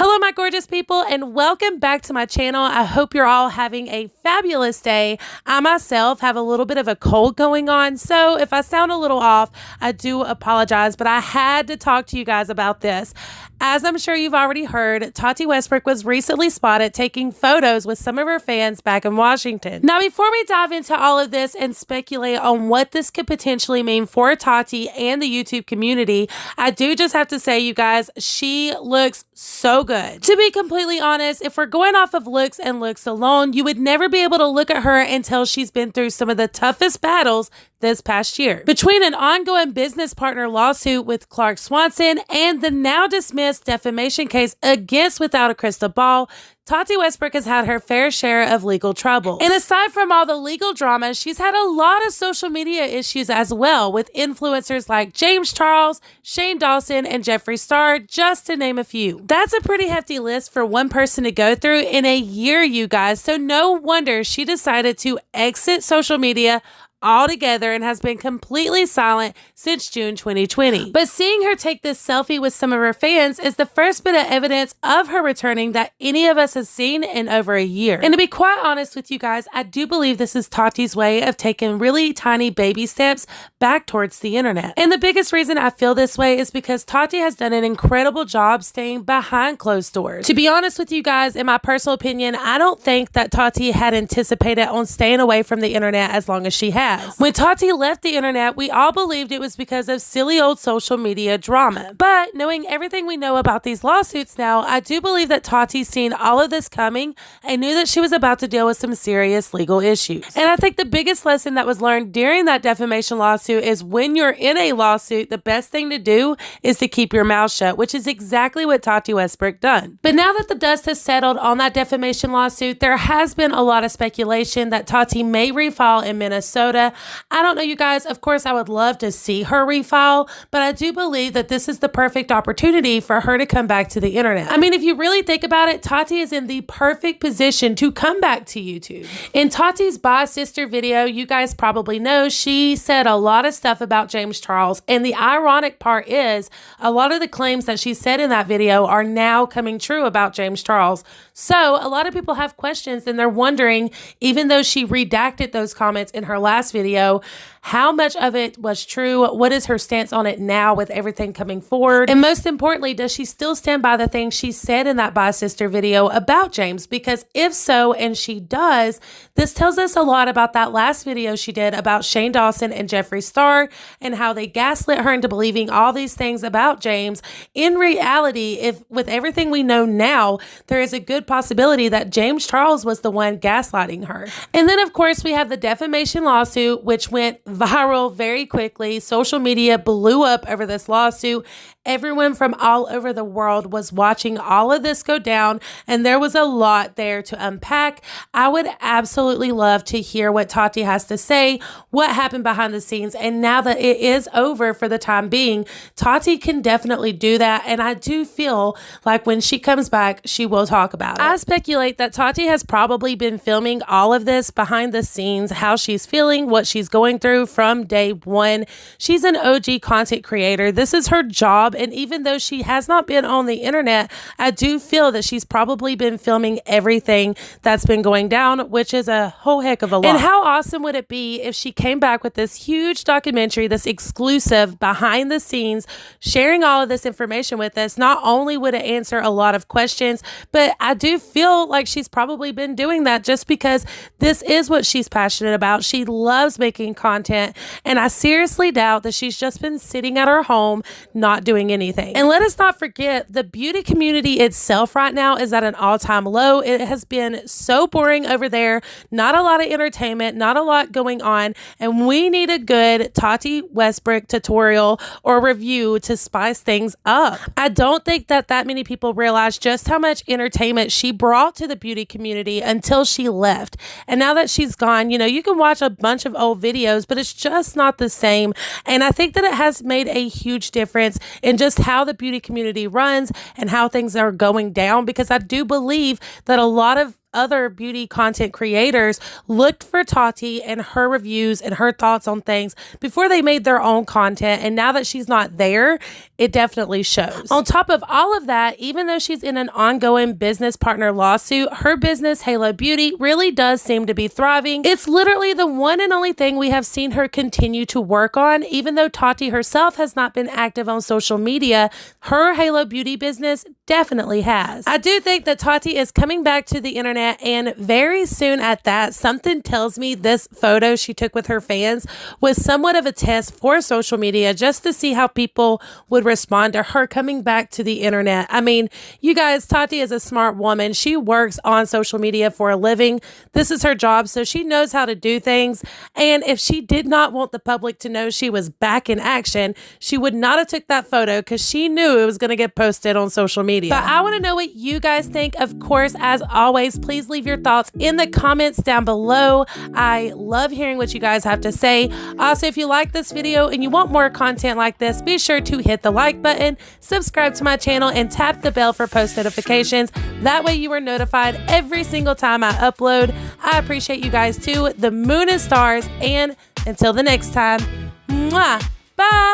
Hello, my gorgeous people, and welcome back to my channel. I hope you're all having a fabulous day. I myself have a little bit of a cold going on, so if I sound a little off, I do apologize, but I had to talk to you guys about this. As I'm sure you've already heard, Tati Westbrook was recently spotted taking photos with some of her fans back in Washington. Now, before we dive into all of this and speculate on what this could potentially mean for Tati and the YouTube community, I do just have to say, you guys, she looks so good. To be completely honest, if we're going off of looks and looks alone, you would never be able to look at her until she's been through some of the toughest battles this past year. Between an ongoing business partner lawsuit with Clark Swanson and the now dismissed defamation case against Without a Crystal Ball, Tati Westbrook has had her fair share of legal trouble. And aside from all the legal drama, she's had a lot of social media issues as well, with influencers like James Charles, Shane Dawson, and Jeffree Star, just to name a few. That's a pretty hefty list for one person to go through in a year, you guys. So no wonder she decided to exit social media altogether and has been completely silent since June 2020. But seeing her take this selfie with some of her fans is the first bit of evidence of her returning that any of us has seen in over a year. And to be quite honest with you guys, I do believe this is Tati's way of taking really tiny baby steps back towards the internet. And the biggest reason I feel this way is because Tati has done an incredible job staying behind closed doors. To be honest with you guys, in my personal opinion, I don't think that Tati had anticipated on staying away from the internet as long as she has. When Tati left the internet, we all believed it was because of silly old social media drama. But knowing everything we know about these lawsuits now, I do believe that Tati's seen all of this coming and knew that she was about to deal with some serious legal issues. And I think the biggest lesson that was learned during that defamation lawsuit is when you're in a lawsuit, the best thing to do is to keep your mouth shut, which is exactly what Tati Westbrook done. But now that the dust has settled on that defamation lawsuit, there has been a lot of speculation that Tati may refile in Minnesota. I don't know, you guys. Of course, I would love to see her refile, but I do believe that this is the perfect opportunity for her to come back to the internet. I mean, if you really think about it, Tati is in the perfect position to come back to YouTube. In Tati's Bye Sister video, you guys probably know she said a lot of stuff about James Charles, and the ironic part is a lot of the claims that she said in that video are now coming true about James Charles. So a lot of people have questions and they're wondering, even though she redacted those comments in her last video, how much of it was true? What is her stance on it now with everything coming forward? And most importantly, does she still stand by the things she said in that Bye Sister video about James? Because if so, and she does, this tells us a lot about that last video she did about Shane Dawson and Jeffree Star and how they gaslit her into believing all these things about James. In reality, if with everything we know now, there is a good possibility that James Charles was the one gaslighting her. And then of course we have the defamation lawsuit, which went viral very quickly. Social media blew up over this lawsuit. Everyone from all over the world was watching all of this go down, and there was a lot there to unpack. I would absolutely love to hear what Tati has to say, what happened behind the scenes, and now that it is over for the time being, Tati can definitely do that, and I do feel like when she comes back, she will talk about it. I speculate that Tati has probably been filming all of this behind the scenes, how she's feeling, what she's going through from day one. She's an OG content creator. This is her job. And even though she has not been on the internet, I do feel that she's probably been filming everything that's been going down, which is a whole heck of a lot. And how awesome would it be if she came back with this huge documentary, this exclusive behind the scenes, sharing all of this information with us? Not only would it answer a lot of questions, but I do feel like she's probably been doing that just because this is what she's passionate about. She loves making content, and I seriously doubt that she's just been sitting at her home not doing anything. And let us not forget, the beauty community itself right now is at an all-time low. It has been so boring over there. Not a lot of entertainment, not a lot going on, and we need a good Tati Westbrook tutorial or review to spice things up. I don't think that many people realize just how much entertainment she brought to the beauty community until she left. And now that she's gone, you know, you can watch a bunch of old videos, but it's just not the same. And I think that it has made a huge difference in just how the beauty community runs and how things are going down, because I do believe that a lot of other beauty content creators looked for Tati and her reviews and her thoughts on things before they made their own content. And now that she's not there, it definitely shows. On top of all of that, even though she's in an ongoing business partner lawsuit, her business, Halo Beauty, really does seem to be thriving. It's literally the one and only thing we have seen her continue to work on. Even though Tati herself has not been active on social media, her Halo Beauty business definitely has. I do think that Tati is coming back to the internet, and very soon at that. Something tells me this photo she took with her fans was somewhat of a test for social media, just to see how people would respond to her coming back to the internet. I mean, you guys, Tati is a smart woman. She works on social media for a living. This is her job, so she knows how to do things. And if she did not want the public to know she was back in action, she would not have took that photo, because she knew it was going to get posted on social media. But I want to know what you guys think. Of course, as always, please leave your thoughts in the comments down below. I love hearing what you guys have to say. Also, if you like this video and you want more content like this, be sure to hit the like button, subscribe to my channel, and tap the bell for post notifications. That way you are notified every single time I upload. I appreciate you guys too. The moon and stars, and until the next time, mwah, bye.